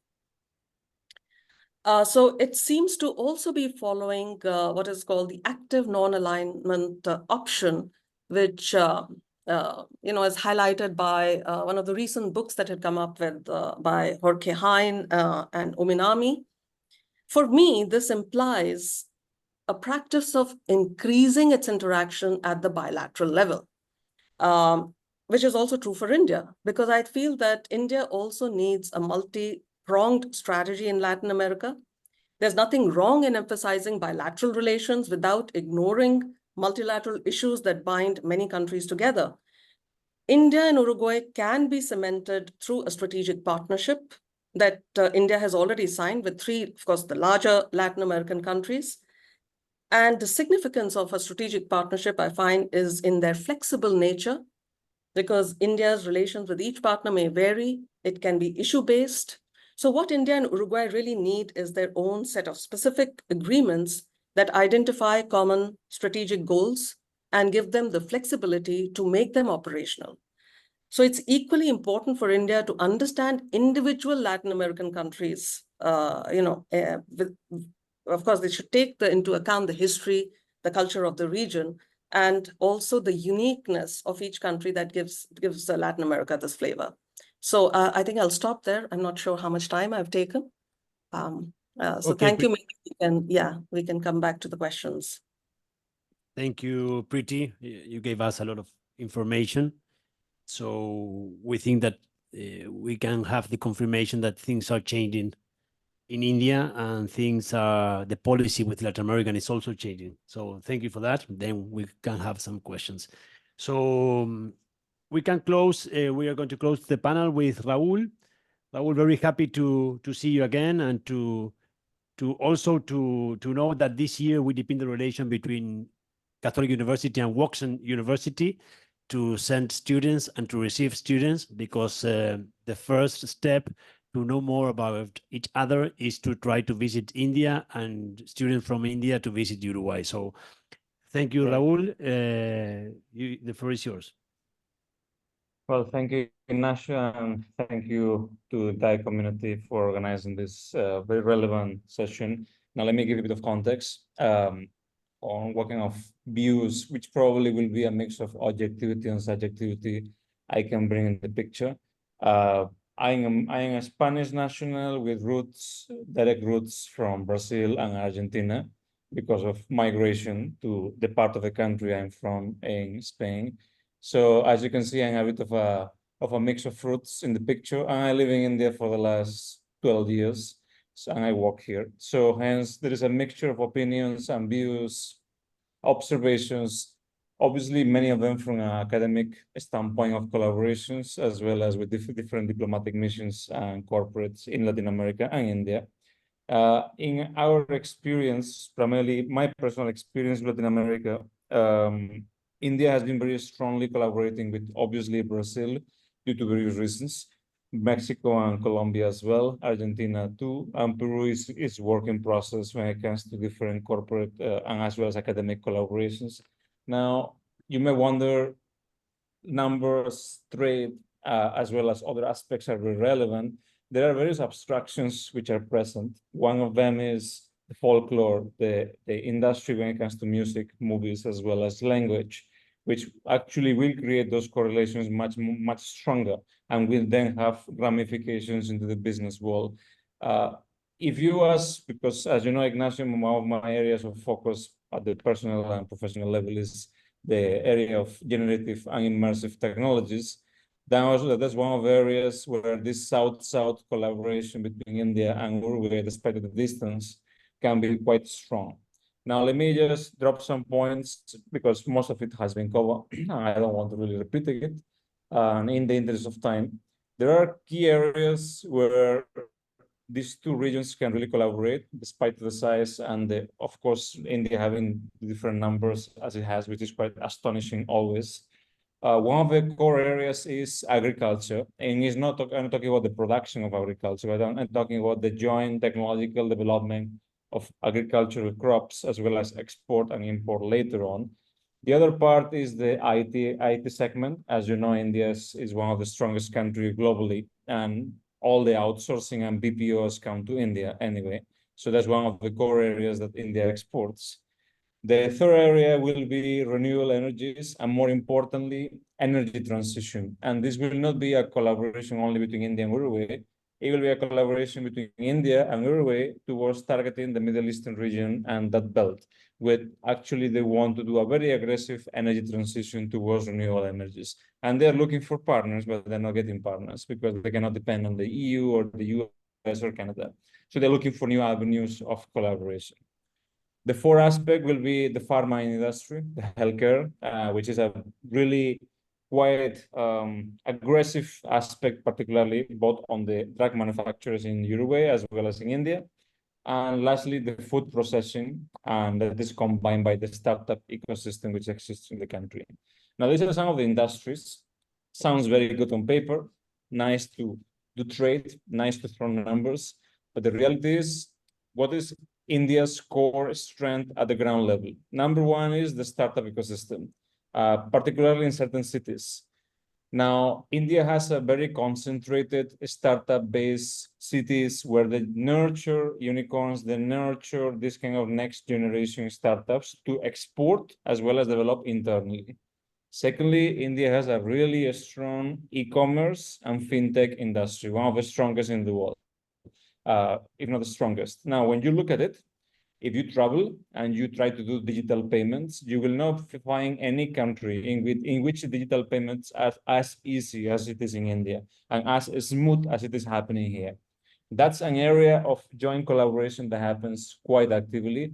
So it seems to also be following what is called the active non-alignment option, which is highlighted by one of the recent books that had come up with by Jorge Hein and Ominami. For me, this implies a practice of increasing its interaction at the bilateral level, which is also true for India, because I feel that India also needs a multi-pronged strategy in Latin America. There's nothing wrong in emphasizing bilateral relations without ignoring multilateral issues that bind many countries together. India and Uruguay can be cemented through a strategic partnership that India has already signed with three, of course, the larger Latin American countries. And the significance of a strategic partnership, I find, is in their flexible nature, because India's relations with each partner may vary. It can be issue-based. So what India and Uruguay really need is their own set of specific agreements that identify common strategic goals and give them the flexibility to make them operational. So it's equally important for India to understand individual Latin American countries. Of course, they should take into account the history, the culture of the region, and also the uniqueness of each country that gives Latin America this flavor. So I think I'll stop there. I'm not sure how much time I've taken. So okay, thank you. We can come back to the questions. Thank you, Preeti. You gave us a lot of information. So we think that we can have the confirmation that things are changing in India, and the policy with Latin America is also changing. So thank you for that. Then we can have some questions. So we can close. We are going to close the panel with Raul. Raul, very happy to see you again, and to know that this year we deepened the relation between Catholic University and Woxen University to send students and to receive students, because the first step to know more about each other is to try to visit India, and students from India to visit Uruguay. So thank you, Raul. The floor is yours. Well, thank you, Ignacio, and thank you to the entire community for organizing this very relevant session. Now, let me give you a bit of context on working of views, which probably will be a mix of objectivity and subjectivity I can bring in the picture. I am a Spanish national with direct roots from Brazil and Argentina because of migration to the part of the country I'm from in Spain. So as you can see, I'm a bit of a mix of fruits in the picture. And I'm living in India for the last 12 years, and I work here. So hence, there is a mixture of opinions and views, observations, obviously many of them from an academic standpoint of collaborations, as well as with different diplomatic missions and corporates in Latin America and India. In our experience, primarily my personal experience in Latin America, India has been very strongly collaborating with obviously Brazil due to various reasons, Mexico and Colombia as well, Argentina too, and Peru is work in process when it comes to different corporate and as well as academic collaborations. Now, you may wonder, numbers, trade, as well as other aspects are very relevant. There are various abstractions which are present. One of them is the folklore, the industry when it comes to music, movies, as well as language, which actually will create those correlations much stronger and will then have ramifications into the business world. If you ask, because as you know, Ignacio, one of my areas of focus at the personal and professional level is the area of generative and immersive technologies. Then also that's one of the areas where this South-South collaboration between India and Uruguay, despite the distance, can be quite strong. Now, let me just drop some points because most of it has been covered. I don't want to really repeat it. And in the interest of time, there are key areas where these two regions can really collaborate despite the size and of course, India having different numbers as it has, which is quite astonishing always. One of the core areas is agriculture, and I'm not talking about the production of agriculture, but I'm talking about the joint technological development of agricultural crops, as well as export and import later on. The other part is the IT segment. As you know, India is one of the strongest countries globally, and all the outsourcing and BPOs come to India anyway. So that's one of the core areas that India exports. The third area will be renewable energies, and more importantly, energy transition. And this will not be a collaboration only between India and Uruguay. It will be a collaboration between India and Uruguay towards targeting the Middle Eastern region and that belt, where actually they want to do a very aggressive energy transition towards renewable energies. And they're looking for partners, but they're not getting partners because they cannot depend on the EU or the US or Canada. So they're looking for new avenues of collaboration. The fourth aspect will be the pharma industry, the healthcare, which is a really quite aggressive aspect, particularly both on the drug manufacturers in Uruguay as well as in India. And lastly, the food processing, and that is combined by the startup ecosystem which exists in the country. Now, these are some of the industries. Sounds very good on paper, nice to do trade, nice to throw numbers, but the reality is, what is India's core strength at the ground level? Number one is the startup ecosystem, particularly in certain cities. Now, India has a very concentrated startup-based cities where they nurture unicorns, they nurture this kind of next generation startups to export as well as develop internally. Secondly, India has a really strong e-commerce and fintech industry, one of the strongest in the world, if not the strongest. Now, when you look at it, if you travel and you try to do digital payments, you will not find any country in which digital payments are as easy as it is in India and as smooth as it is happening here. That's an area of joint collaboration that happens quite actively.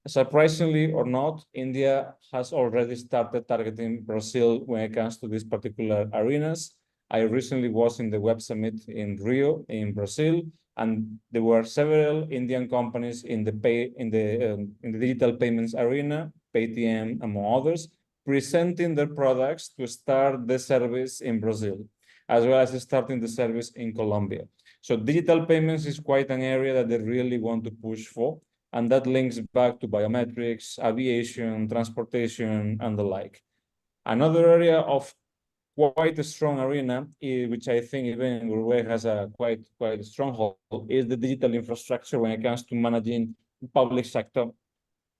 Surprisingly or not, India has already started targeting Brazil when it comes to these particular arenas. I recently was in the Web Summit in Rio, in Brazil, and there were several Indian companies in the digital payments arena, Paytm among others, presenting their products to start the service in Brazil, as well as starting the service in Colombia. So digital payments is quite an area that they really want to push for, and that links back to biometrics, aviation, transportation, and the like. Another area of quite a strong arena, which I think even Uruguay has a quite a stronghold, is the digital infrastructure when it comes to managing public sector,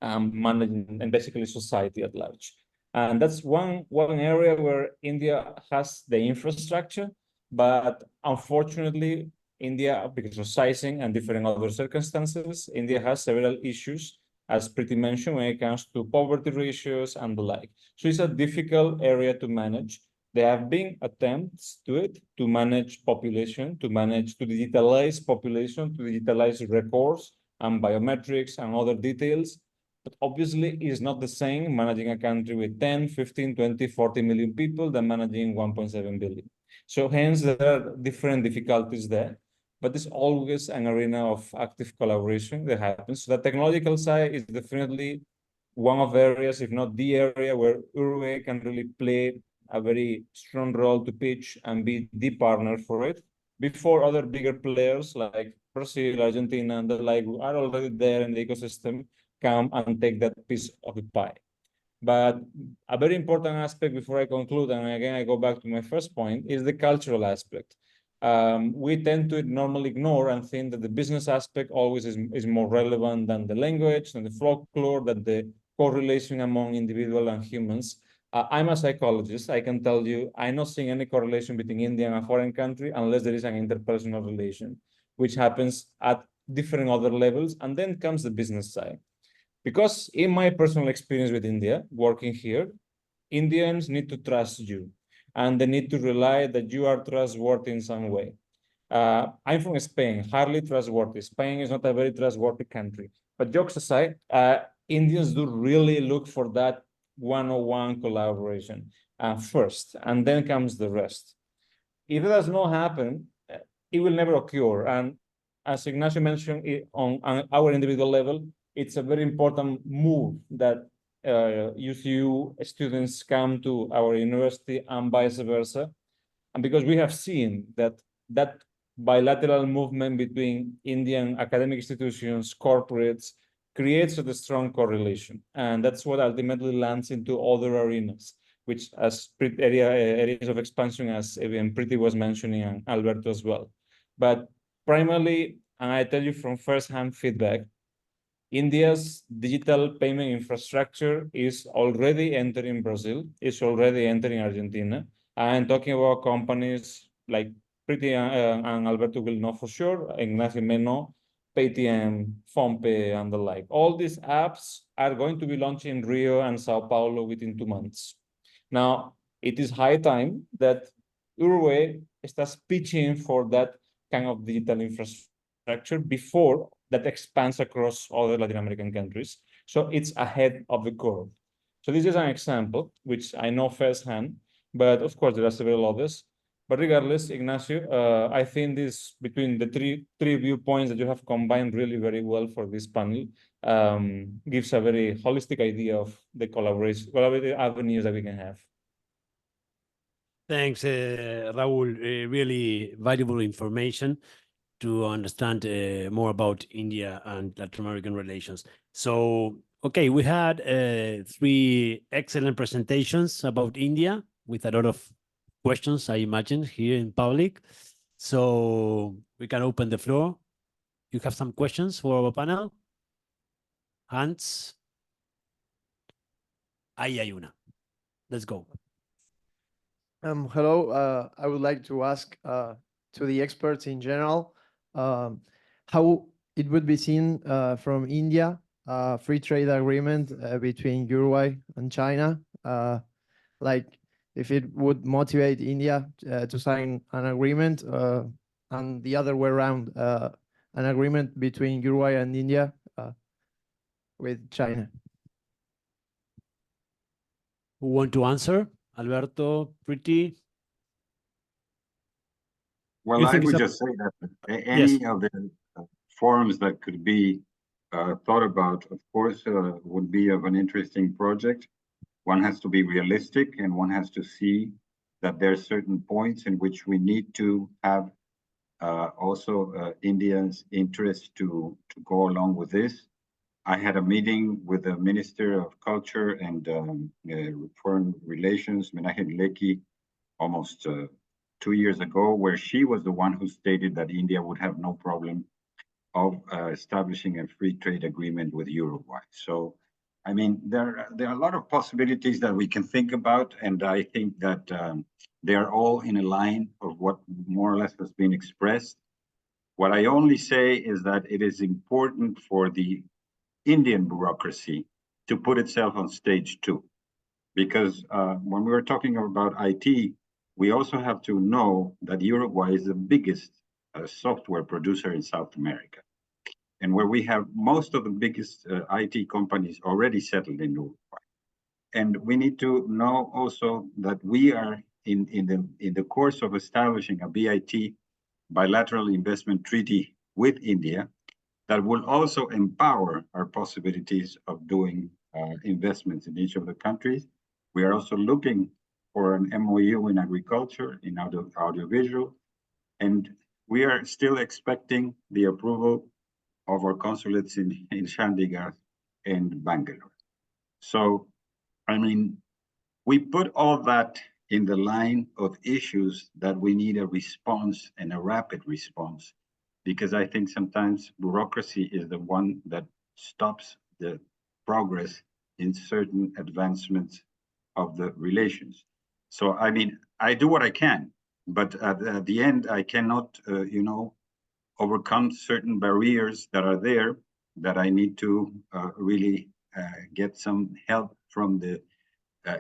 managing and basically society at large. And that's one area where India has the infrastructure, but unfortunately, India, because of sizing and different other circumstances, India has several issues, as Priti mentioned, when it comes to poverty ratios and the like. So it's a difficult area to manage. There have been attempts to it, to manage population, to digitalize population, to digitalize records and biometrics and other details. But obviously, it's not the same managing a country with 10, 15, 20, 40 million people than managing 1.7 billion. So hence, there are different difficulties there. But there's always an arena of active collaboration that happens. So the technological side is definitely one of the areas, if not the area, where Uruguay can really play a very strong role to pitch and be the partner for it, before other bigger players like Brazil, Argentina, and the like are already there in the ecosystem, come and take that piece of the pie. But a very important aspect before I conclude, and again, I go back to my first point, is the cultural aspect. We tend to normally ignore and think that the business aspect always is more relevant than the language, than the folklore, than the correlation among individual and humans. I'm a psychologist. I can tell you, I'm not seeing any correlation between India and a foreign country unless there is an interpersonal relation, which happens at different other levels. And then comes the business side. Because in my personal experience with India, working here, Indians need to trust you, and they need to rely that you are trustworthy in some way. I'm from Spain, hardly trustworthy. Spain is not a very trustworthy country. But jokes aside, Indians do really look for that one-on-one collaboration first, and then comes the rest. If it does not happen, it will never occur. And as Ignacio mentioned, on our individual level, it's a very important move that UCU students come to our university and vice versa. And because we have seen that bilateral movement between Indian academic institutions, corporates, creates a strong correlation. And that's what ultimately lands into other arenas, which as areas of expansion, as even Priti was mentioning, and Alberto as well. But primarily, and I tell you from first-hand feedback, India's digital payment infrastructure is already entering Brazil, is already entering Argentina. I'm talking about companies like Priti and Alberto will know for sure, Ignacio may know, Paytm, PhonePe, and the like. All these apps are going to be launched in Rio and Sao Paulo within 2 months. Now, it is high time that Uruguay starts pitching for that kind of digital infrastructure before that expands across other Latin American countries. So it's ahead of the curve. So this is an example, which I know firsthand, but of course there are several others. But regardless, Ignacio, I think this between the three viewpoints that you have combined really very well for this panel gives a very holistic idea of the collaborative avenues that we can have. Thanks, Raul. Really valuable information to understand more about India and Latin American relations. So, okay, we had 3 excellent presentations about India with a lot of questions, I imagine, here in public. So we can open the floor. You have some questions for our panel? Hands? Ahí hay una. Let's go. Hello. I would like to ask to the experts in general how it would be seen from India, free trade agreement between Uruguay and China, like if it would motivate India to sign an agreement and the other way around, an agreement between Uruguay and India with China. Who want to answer? Alberto, Priti? Well, I would just say that any of the forums that could be thought about, of course, would be of an interesting project. One has to be realistic, and one has to see that there are certain points in which we need to have also India's interest to go along with this. I had a meeting with the Minister of Culture and Foreign Relations, Menahem Leki, almost 2 years ago, where she was the one who stated that India would have no problem of establishing a free trade agreement with Uruguay. So, I mean, there are a lot of possibilities that we can think about, and I think that they are all in a line of what more or less has been expressed. What I only say is that it is important for the Indian bureaucracy to put itself on stage 2. Because when we were talking about IT, we also have to know that Uruguay is the biggest software producer in South America, and where we have most of the biggest IT companies already settled in Uruguay. And we need to know also that we are in the course of establishing a BIT, bilateral investment treaty with India, that will also empower our possibilities of doing investments in each of the countries. We are also looking for an MOU in agriculture, in audiovisual, and we are still expecting the approval of our consulates in Chandigarh and Bangalore. So, I mean, we put all that in the line of issues that we need a response, and a rapid response, because I think sometimes bureaucracy is the one that stops the progress in certain advancements of the relations. So, I mean, I do what I can, but at the end, I cannot, overcome certain barriers that are there, that I need to really get some help from the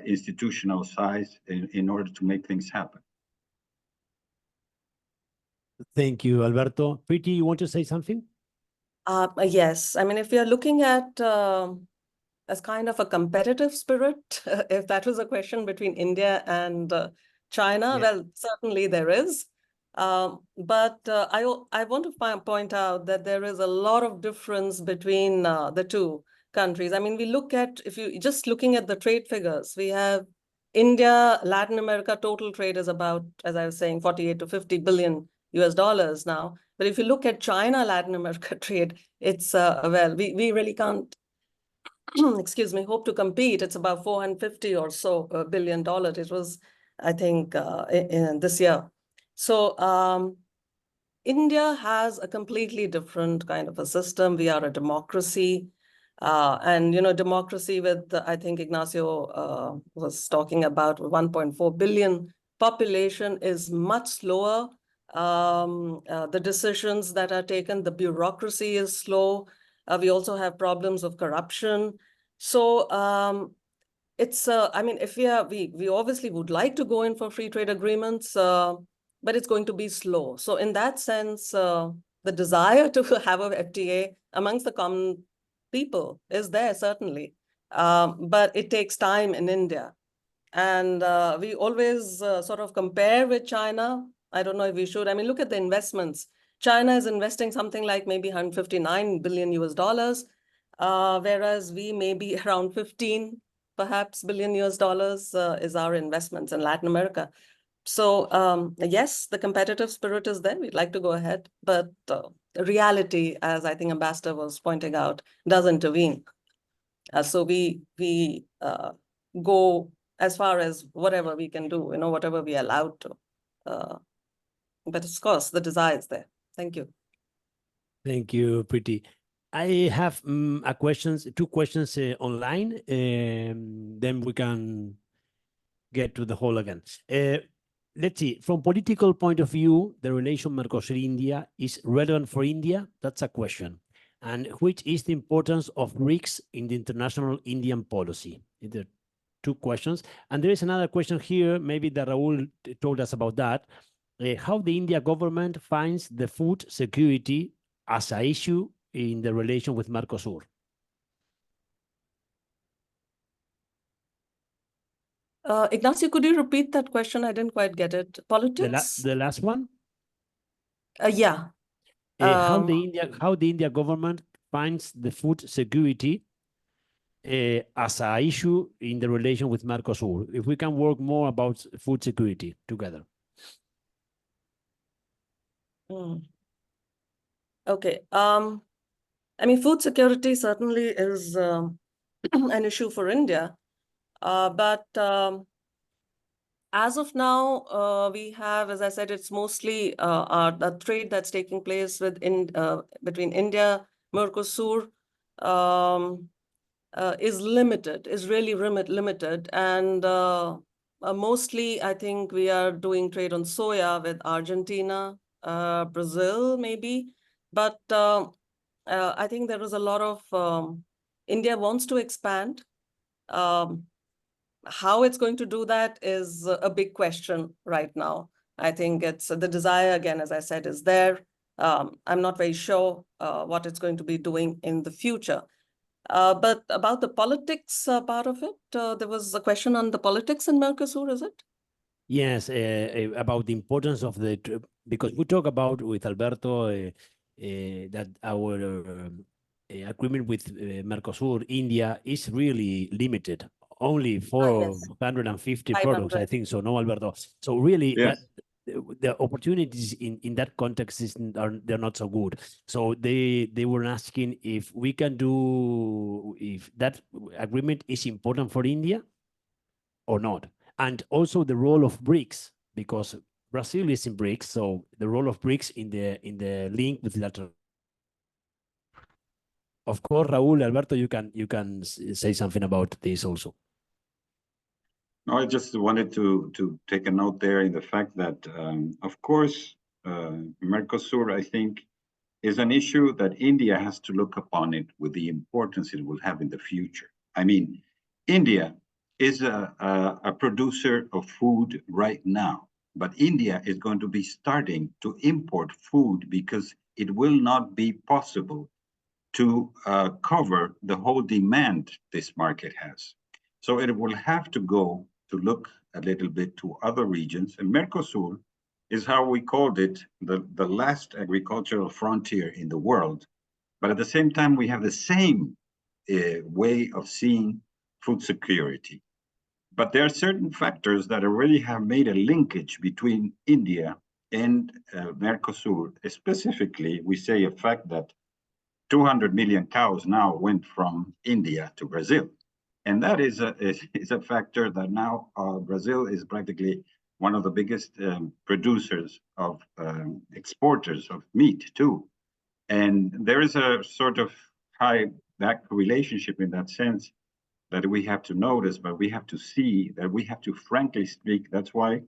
institutional side in order to make things happen. Thank you, Alberto. Preeti, you want to say something? Yes, I mean, if we are looking at as kind of a competitive spirit, if that was a question between India and China, well, certainly there is. But I want to point out that there is a lot of difference between the two countries. I mean, we look at, if you just looking at the trade figures, we have India, Latin America, total trade is about, as I was saying, 48 to 50 billion US dollars now. But if you look at China, Latin America trade, it's, well, we really can't, excuse me, hope to compete. It's about 450 or so billion dollars. It was, I think, in this year. So India has a completely different kind of a system. We are a democracy. And, democracy with, I think Ignacio was talking about 1.4 billion population is much slower. The decisions that are taken, the bureaucracy is slow. We also have problems of corruption. So it's, I mean, if we obviously would like to go in for free trade agreements, but it's going to be slow. So in that sense, the desire to have a FTA amongst the common people is there, certainly. But it takes time in India. And we always sort of compare with China. I don't know if we should. I mean, look at the investments. China is investing something like maybe 159 billion US dollars, whereas we may be around 15, perhaps billion US dollars is our investments in Latin America. So yes, the competitive spirit is there. We'd like to go ahead, but reality, as I think Ambassador was pointing out, does intervene. So we go as far as whatever we can do, whatever we are allowed to. But of course, the desire is there. Thank you. Thank you, Preeti. I have two questions online, then we can get to the whole again. Let's see, from political point of view, the relation Mercosur-India is relevant for India? That's a question. And which is the importance of BRICS in the international Indian policy? There are two questions. And there is another question here, maybe that Raul told us about that. How the India government finds the food security as an issue in the relation with Mercosur? Ignacio, could you repeat that question? I didn't quite get it. Politics? The last one? Yeah. How the India government finds the food security as an issue in the relation with Mercosur. If we can work more about food security together. Okay. I mean, food security certainly is an issue for India, but as of now, we have, as I said, it's mostly the trade that's taking place between India, Mercosur, is limited, is really limited. And mostly, I think we are doing trade on soya with Argentina, Brazil, maybe. But I think there is a lot of, India wants to expand. How it's going to do that is a big question right now. I think it's the desire, again, as I said, is there. I'm not very sure what it's going to be doing in the future. But about the politics part of it, there was a question on the politics in Mercosur, is it? Yes, about the importance of because we talk about with Alberto that our agreement with Mercosur, India is really limited, only Yes. 450 products, I 500. think so, no, Alberto? So really, Yes. the opportunities in that context they're not so good. So they were asking if we can do, if that agreement is important for India or not. And also the role of BRICS, because Brazil is in BRICS, so the role of BRICS in the link with Latin. Of course, Raúl, Alberto, you can say something about this also. No, I just wanted to take a note there in the fact that, of course, Mercosur, I think, is an issue that India has to look upon it with the importance it will have in the future. I mean, India is a producer of food right now, but India is going to be starting to import food because it will not be possible to cover the whole demand this market has. So it will have to go to look a little bit to other regions. And Mercosur is how we called it, the last agricultural frontier in the world. But at the same time, we have the same way of seeing food security. But there are certain factors that already have made a linkage between India and Mercosur. Specifically, we say a fact that 200 million cows now went from India to Brazil. And that is a factor that now Brazil is practically one of the biggest producers of exporters of meat too. And there is a sort of high back relationship in that sense that we have to notice, but we have to see that we have to frankly speak. That's why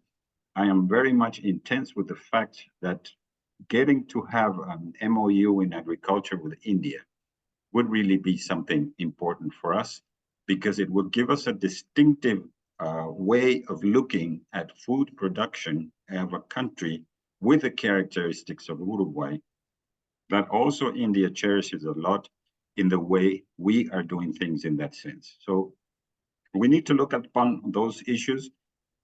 I am very much intense with the fact that getting to have an MOU in agriculture with India would really be something important for us, because it would give us a distinctive way of looking at food production of a country with the characteristics of Uruguay, that also India cherishes a lot in the way we are doing things in that sense. So we need to look upon those issues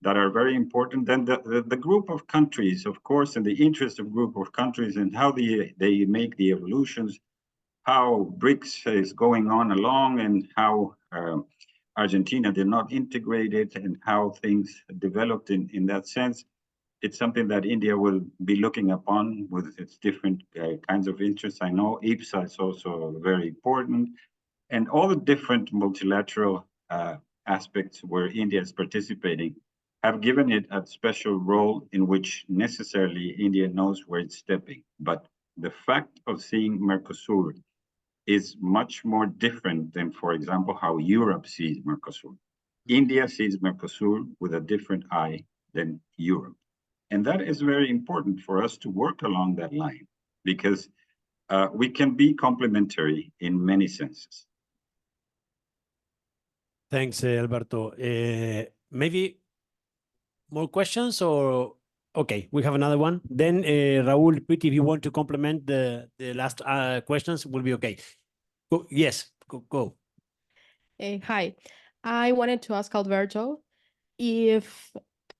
that are very important. Then the group of countries, of course, and the interest of group of countries and how they make the evolutions, how BRICS is going on along, and how Argentina did not integrate it, and how things developed in that sense. It's something that India will be looking upon with its different kinds of interests. I know IPSA is also very important, and all the different multilateral aspects where India is participating have given it a special role in which necessarily India knows where it's stepping. But the fact of seeing Mercosur is much more different than, for example, how Europe sees Mercosur. India sees Mercosur with a different eye than Europe. And that is very important for us to work along that line, because we can be complementary in many senses. Thanks, Alberto. Maybe more questions, or okay, we have another one. Then Raúl, Pretty, if you want to complement the last questions, will be okay. Yes, go. Hi, I wanted to ask Alberto if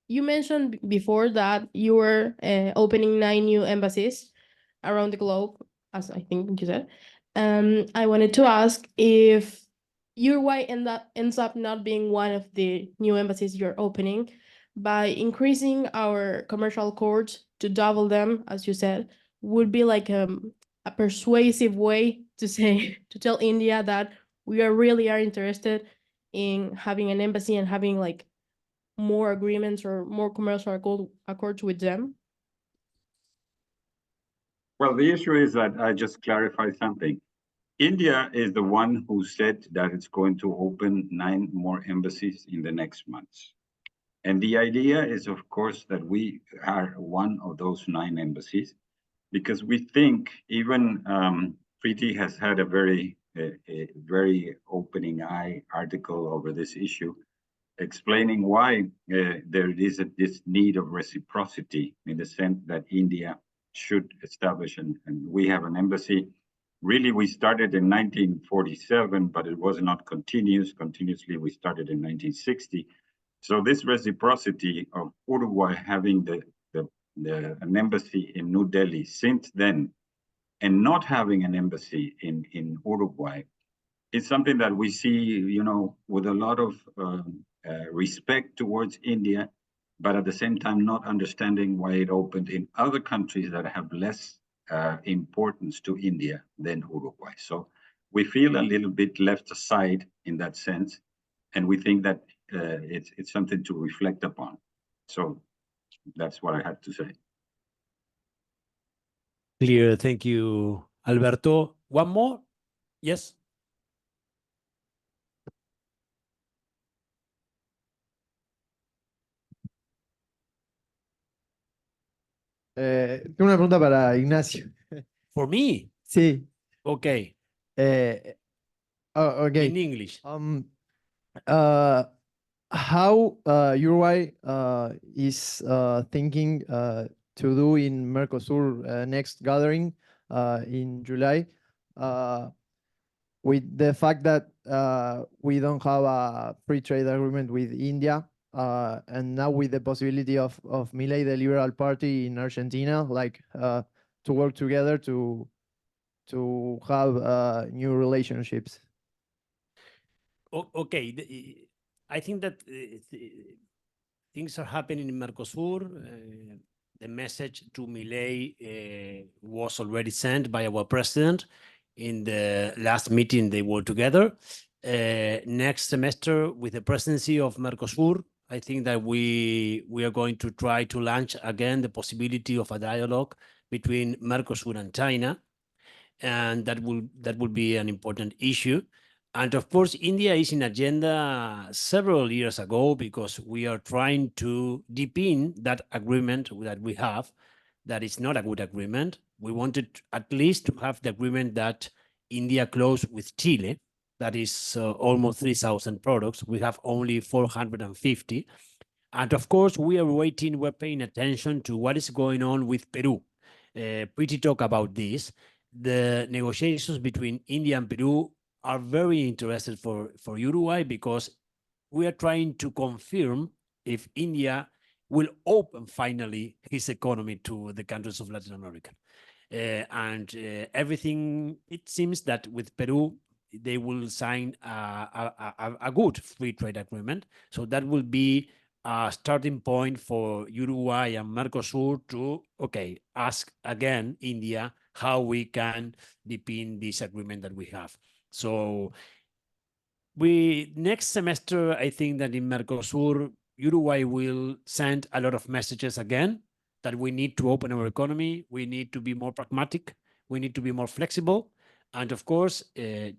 you mentioned before that you were opening 9 new embassies around the globe, as I think you said. I wanted to ask if Uruguay ends up not being one of the new embassies you're opening, by increasing our commercial courts to double them, as you said, would be like a persuasive way to say, to tell India that we really are interested in having an embassy and having like more agreements or more commercial accords with them? Well, the issue is that I just clarify something. India is the one who said that it's going to open 9 more embassies in the next months. And the idea is, of course, that we are one of those 9 embassies, because we think even Preeti has had a very opening eye article over this issue, explaining why there is this need of reciprocity, in the sense that India should establish, and we have an embassy. Really, we started in 1947, but it was not continuous. Continuously, we started in 1960. So this reciprocity of Uruguay having an embassy in New Delhi since then, and not having an embassy in Uruguay, is something that we see, you know, with a lot of respect towards India, but at the same time not understanding why it opened in other countries that have less importance to India than Uruguay. So we feel a little bit left aside in that sense, and we think that it's something to reflect upon. So that's what I had to say. Clear. Thank you, Alberto. One more? Yes. Tengo una pregunta para Ignacio. For me? Sí. Okay. Okay. In English. How Uruguay is thinking to do in Mercosur next gathering in July, with the fact that we don't have a free trade agreement with India, and now with the possibility of Milei, the Liberal Party in Argentina, like to work together to have new relationships. Okay. I think that things are happening in Mercosur. The message to Milei was already sent by our president in the last meeting they were together. Next semester, with the presidency of Mercosur, I think that we are going to try to launch again the possibility of a dialogue between Mercosur and China, and that will be an important issue. And of course, India is in agenda several years ago, because we are trying to deepen that agreement that we have. That is not a good agreement. We wanted at least to have the agreement that India closed with Chile. That is almost 3,000 products. We have only 450. And of course, we're paying attention to what is going on with Peru. Preeti talk about this. The negotiations between India and Peru are very interested for Uruguay, because we are trying to confirm if India will open finally his economy to the countries of Latin America. And everything, it seems that with Peru, they will sign a good free trade agreement. So that will be a starting point for Uruguay and Mercosur to, ask again India how we can deepen this agreement that we have. So next semester, I think that in Mercosur, Uruguay will send a lot of messages again that we need to open our economy. We need to be more pragmatic. We need to be more flexible. And of course,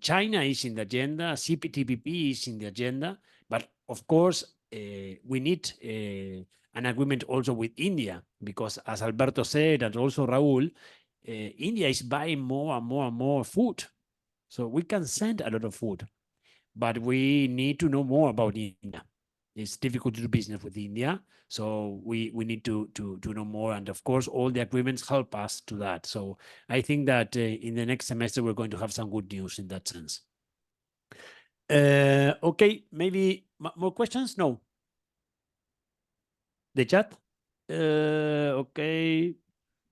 China is in the agenda. CPTPP is in the agenda. But of course, we need an agreement also with India, because as Alberto said, and also Raul, India is buying more and more and more food. So we can send a lot of food, but we need to know more about India. It's difficult to do business with India, so we need to know more. And of course, all the agreements help us to that. So I think that in the next semester, we're going to have some good news in that sense. Okay, maybe more questions? No. The chat? Okay.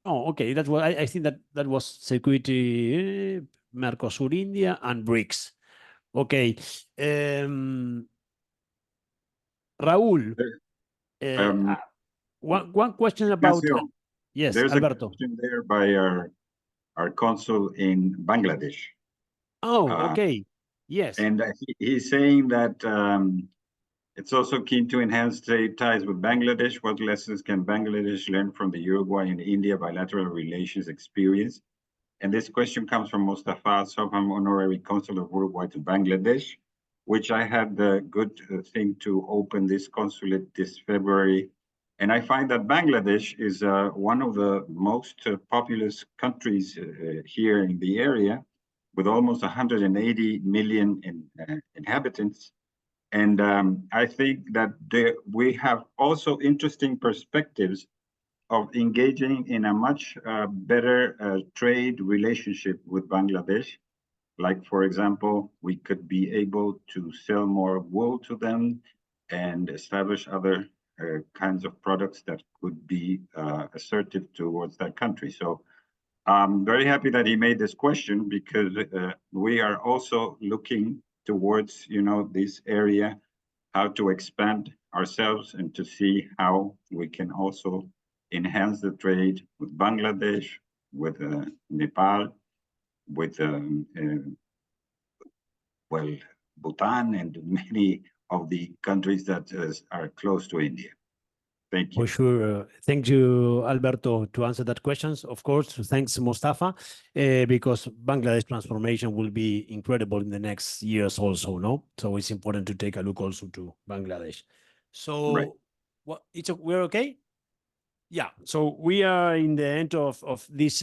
Oh, okay. That's what I think that was security, Mercosur, India, and BRICS. Okay. Raúl, one question about yes, there's Alberto. A question there by our consul in Bangladesh. Oh, okay. Yes. And he's saying that It's also keen to enhance trade ties with Bangladesh. What lessons can Bangladesh learn from the Uruguay and India bilateral relations experience? And this question comes from Mustafa Sobham, Honorary Consul of Uruguay to Bangladesh, which I had the good thing to open this consulate this February. And I find that Bangladesh is one of the most populous countries here in the area, with almost 180 million inhabitants. And I think that we have also interesting perspectives of engaging in a much better trade relationship with Bangladesh. Like, for example, we could be able to sell more wool to them and establish other kinds of products that could be assertive towards that country. So I'm very happy that he made this question, because we are also looking towards, this area, how to expand ourselves and to see how we can also enhance the trade with Bangladesh, with Nepal, with Bhutan, and many of the countries that are close to India. Thank you. For sure. Thank you, Alberto, to answer that questions. Of course, thanks, Mustafa, because Bangladesh transformation will be incredible in the next years also, no? So it's important to take a look also to Bangladesh. So Right. we're okay? Yeah, so we are in the end of this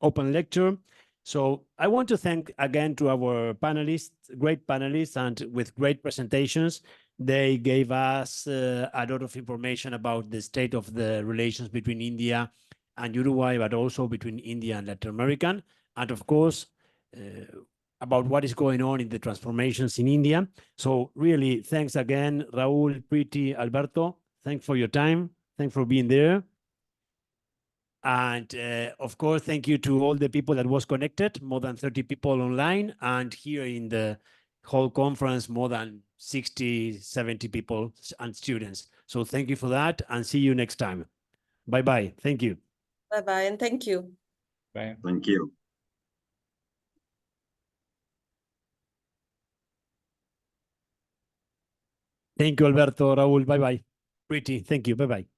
open lecture. So I want to thank again to our panelists, great panelists, and with great presentations. They gave us a lot of information about the state of the relations between India and Uruguay, but also between India and Latin America. And of course, about what is going on in the transformations in India. So really, thanks again, Raul, Preeti, Alberto. Thanks for your time. Thanks for being there. And of course, thank you to all the people that was connected, more than 30 people online, and here in the whole conference, more than 60, 70 people and students. So thank you for that, and see you next time. Bye-bye. Thank you. Bye-bye, and thank you. Bye. Thank you. Thank you, Alberto, Raul. Bye-bye. Pretty. Thank you. Bye-bye.